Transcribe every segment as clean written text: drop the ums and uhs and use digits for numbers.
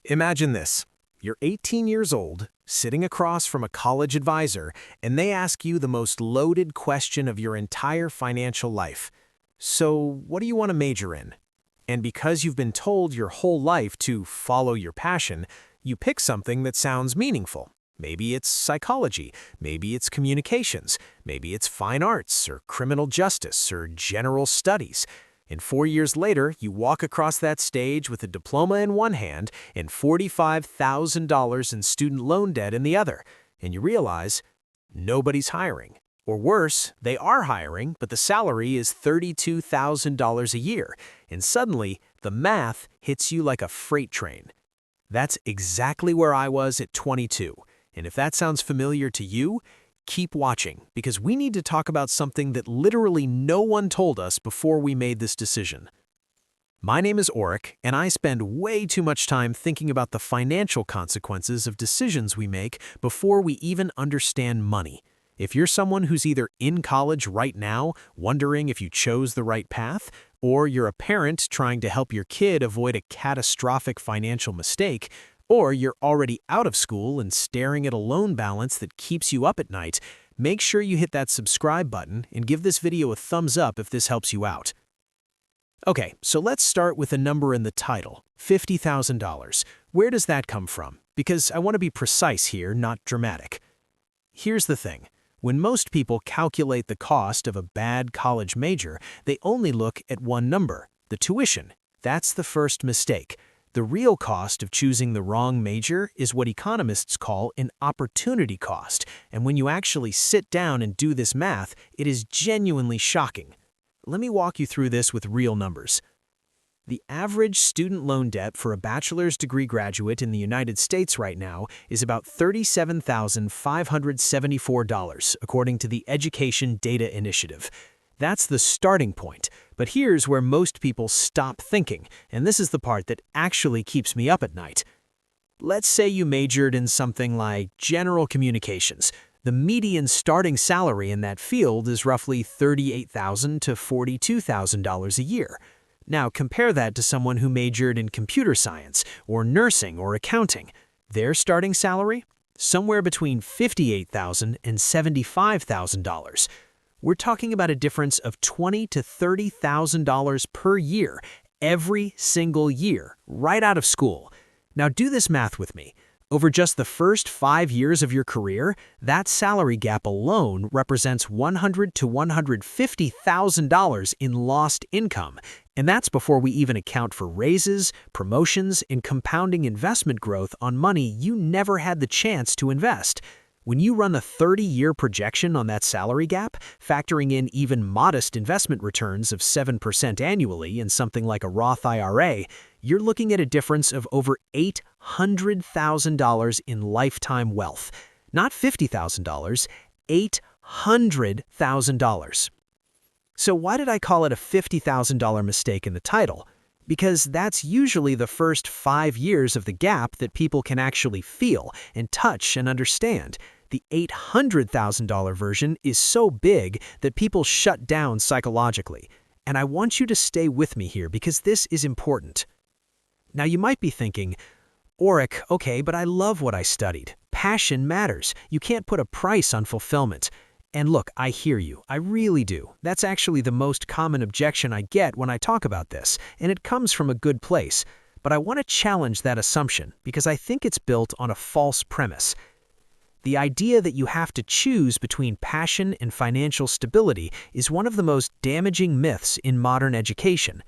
Imagine this. You're 18 years old, sitting across from a college advisor, and they ask you the most loaded question of your entire financial life. So, what do you want to major in? And because you've been told your whole life to follow your passion, you pick something that sounds meaningful. Maybe it's psychology, maybe it's communications, maybe it's fine arts or criminal justice or general studies. And 4 years later, you walk across that stage with a diploma in one hand and $45,000 in student loan debt in the other, and you realize nobody's hiring. Or worse, they are hiring, but the salary is $32,000 a year, and suddenly the math hits you like a freight train. That's exactly where I was at 22, and if that sounds familiar to you, keep watching, because we need to talk about something that literally no one told us before we made this decision. My name is Oric, and I spend way too much time thinking about the financial consequences of decisions we make before we even understand money. If you're someone who's either in college right now, wondering if you chose the right path, or you're a parent trying to help your kid avoid a catastrophic financial mistake, or you're already out of school and staring at a loan balance that keeps you up at night, make sure you hit that subscribe button and give this video a thumbs up if this helps you out. Okay, so let's start with a number in the title, $50,000. Where does that come from? Because I want to be precise here, not dramatic. Here's the thing. When most people calculate the cost of a bad college major, they only look at one number, the tuition. That's the first mistake. The real cost of choosing the wrong major is what economists call an opportunity cost, and when you actually sit down and do this math, it is genuinely shocking. Let me walk you through this with real numbers. The average student loan debt for a bachelor's degree graduate in the United States right now is about $37,574, according to the Education Data Initiative. That's the starting point, but here's where most people stop thinking, and this is the part that actually keeps me up at night. Let's say you majored in something like general communications. The median starting salary in that field is roughly $38,000 to $42,000 a year. Now compare that to someone who majored in computer science, or nursing, or accounting. Their starting salary? Somewhere between $58,000 and $75,000. We're talking about a difference of $20,000 to $30,000 per year, every single year, right out of school. Now do this math with me. Over just the first 5 years of your career, that salary gap alone represents $100,000 to $150,000 in lost income, and that's before we even account for raises, promotions, and compounding investment growth on money you never had the chance to invest. When you run a 30-year projection on that salary gap, factoring in even modest investment returns of 7% annually in something like a Roth IRA, you're looking at a difference of over $800,000 in lifetime wealth. Not $50,000, $800,000. So why did I call it a $50,000 mistake in the title? Because that's usually the first 5 years of the gap that people can actually feel and touch and understand. The $800,000 version is so big that people shut down psychologically. And I want you to stay with me here because this is important. Now you might be thinking, Oric, okay, but I love what I studied. Passion matters. You can't put a price on fulfillment. And look, I hear you. I really do. That's actually the most common objection I get when I talk about this, and it comes from a good place. But I want to challenge that assumption because I think it's built on a false premise. The idea that you have to choose between passion and financial stability is one of the most damaging myths in modern education.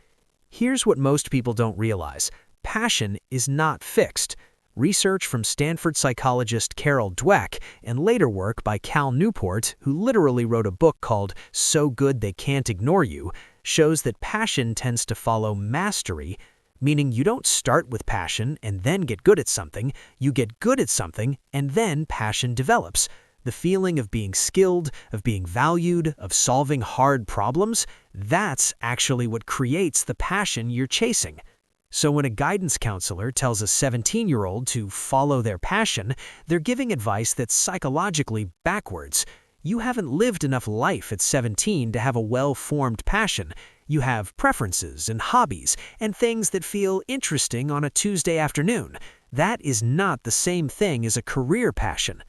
Here's what most people don't realize. Passion is not fixed. Research from Stanford psychologist Carol Dweck and later work by Cal Newport, who literally wrote a book called So Good They Can't Ignore You, shows that passion tends to follow mastery, meaning you don't start with passion and then get good at something, you get good at something and then passion develops. The feeling of being skilled, of being valued, of solving hard problems, that's actually what creates the passion you're chasing. So when a guidance counselor tells a 17-year-old to follow their passion, they're giving advice that's psychologically backwards. You haven't lived enough life at 17 to have a well-formed passion. You have preferences and hobbies and things that feel interesting on a Tuesday afternoon. That is not the same thing as a career passion.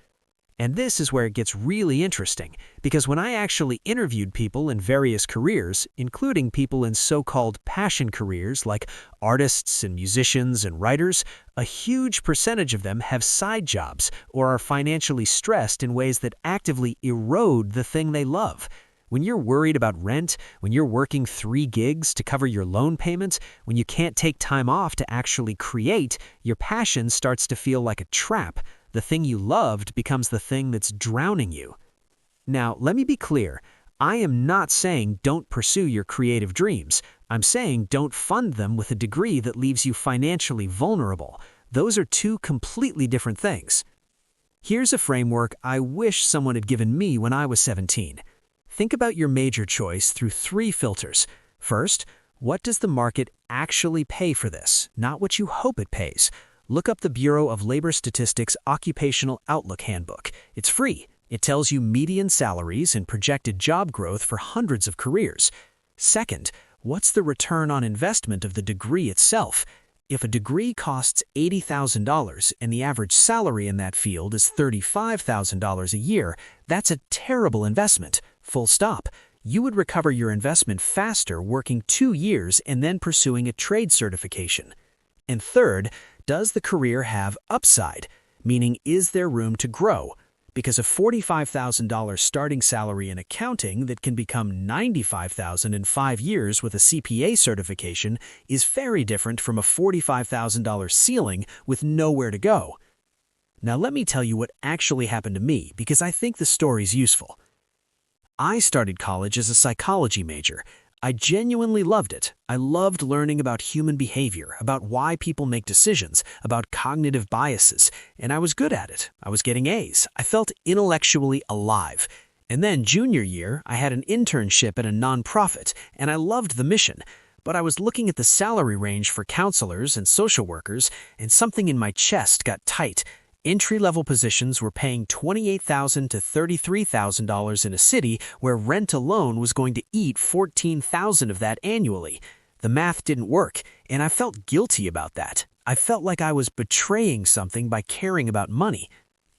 And this is where it gets really interesting, because when I actually interviewed people in various careers, including people in so-called passion careers like artists and musicians and writers, a huge percentage of them have side jobs or are financially stressed in ways that actively erode the thing they love. When you're worried about rent, when you're working 3 gigs to cover your loan payments, when you can't take time off to actually create, your passion starts to feel like a trap. The thing you loved becomes the thing that's drowning you. Now, let me be clear. I am not saying don't pursue your creative dreams. I'm saying don't fund them with a degree that leaves you financially vulnerable. Those are 2 completely different things. Here's a framework I wish someone had given me when I was 17. Think about your major choice through 3 filters. First, what does the market actually pay for this, not what you hope it pays? Look up the Bureau of Labor Statistics Occupational Outlook Handbook. It's free. It tells you median salaries and projected job growth for hundreds of careers. Second, what's the return on investment of the degree itself? If a degree costs $80,000 and the average salary in that field is $35,000 a year, that's a terrible investment. Full stop. You would recover your investment faster working 2 years and then pursuing a trade certification. And third, does the career have upside? Meaning, is there room to grow? Because a $45,000 starting salary in accounting that can become $95,000 in 5 years with a CPA certification is very different from a $45,000 ceiling with nowhere to go. Now let me tell you what actually happened to me, because I think the story's useful. I started college as a psychology major. I genuinely loved it. I loved learning about human behavior, about why people make decisions, about cognitive biases, and I was good at it. I was getting A's. I felt intellectually alive. And then junior year, I had an internship at a nonprofit, and I loved the mission. But I was looking at the salary range for counselors and social workers, and something in my chest got tight. Entry-level positions were paying $28,000 to $33,000 in a city where rent alone was going to eat $14,000 of that annually. The math didn't work, and I felt guilty about that. I felt like I was betraying something by caring about money.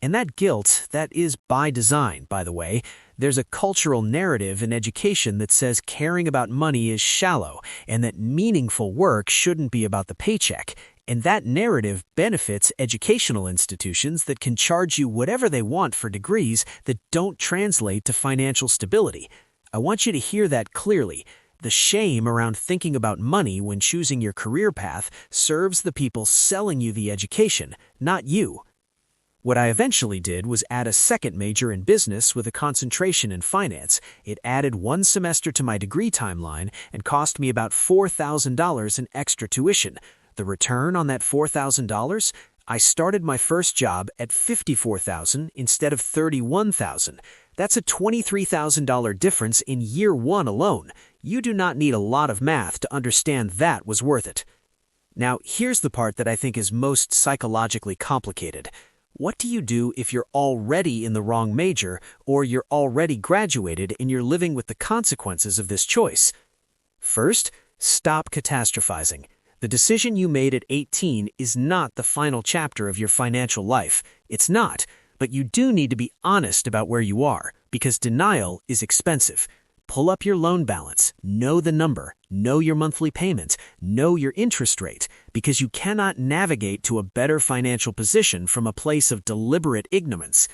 And that guilt, that is by design, by the way. There's a cultural narrative in education that says caring about money is shallow and that meaningful work shouldn't be about the paycheck. And that narrative benefits educational institutions that can charge you whatever they want for degrees that don't translate to financial stability. I want you to hear that clearly. The shame around thinking about money when choosing your career path serves the people selling you the education, not you. What I eventually did was add a second major in business with a concentration in finance. It added 1 semester to my degree timeline and cost me about $4,000 in extra tuition. The return on that $4,000? I started my first job at $54,000 instead of $31,000. That's a $23,000 difference in year 1 alone. You do not need a lot of math to understand that was worth it. Now, here's the part that I think is most psychologically complicated. What do you do if you're already in the wrong major, or you're already graduated and you're living with the consequences of this choice? First, stop catastrophizing. The decision you made at 18 is not the final chapter of your financial life. It's not, but you do need to be honest about where you are, because denial is expensive. Pull up your loan balance, know the number, know your monthly payments, know your interest rate, because you cannot navigate to a better financial position from a place of deliberate ignorance.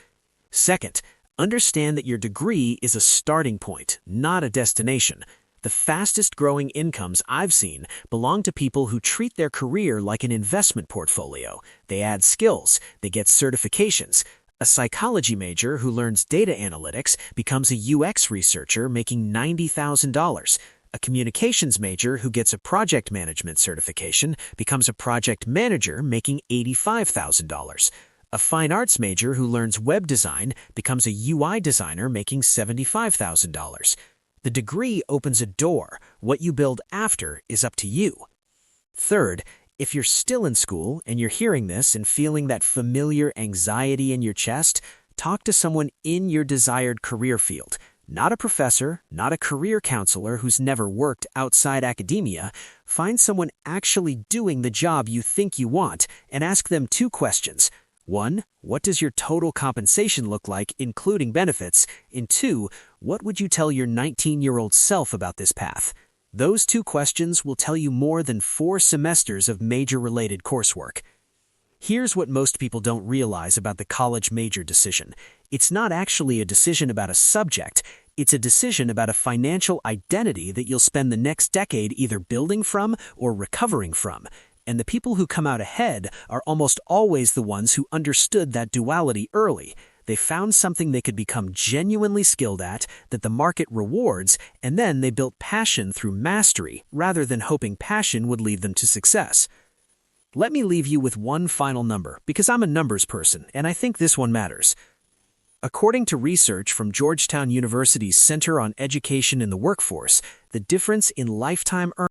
Second, understand that your degree is a starting point, not a destination. The fastest growing incomes I've seen belong to people who treat their career like an investment portfolio. They add skills, they get certifications. A psychology major who learns data analytics becomes a UX researcher making $90,000. A communications major who gets a project management certification becomes a project manager making $85,000. A fine arts major who learns web design becomes a UI designer making $75,000. The degree opens a door. What you build after is up to you. Third, if you're still in school and you're hearing this and feeling that familiar anxiety in your chest, talk to someone in your desired career field. Not a professor, not a career counselor who's never worked outside academia. Find someone actually doing the job you think you want and ask them 2 questions. 1, what does your total compensation look like, including benefits? And 2, what would you tell your 19-year-old self about this path? Those 2 questions will tell you more than 4 semesters of major-related coursework. Here's what most people don't realize about the college major decision. It's not actually a decision about a subject. It's a decision about a financial identity that you'll spend the next decade either building from or recovering from. And the people who come out ahead are almost always the ones who understood that duality early. They found something they could become genuinely skilled at, that the market rewards, and then they built passion through mastery rather than hoping passion would lead them to success. Let me leave you with one final number, because I'm a numbers person, and I think this one matters. According to research from Georgetown University's Center on Education in the Workforce, the difference in lifetime earnings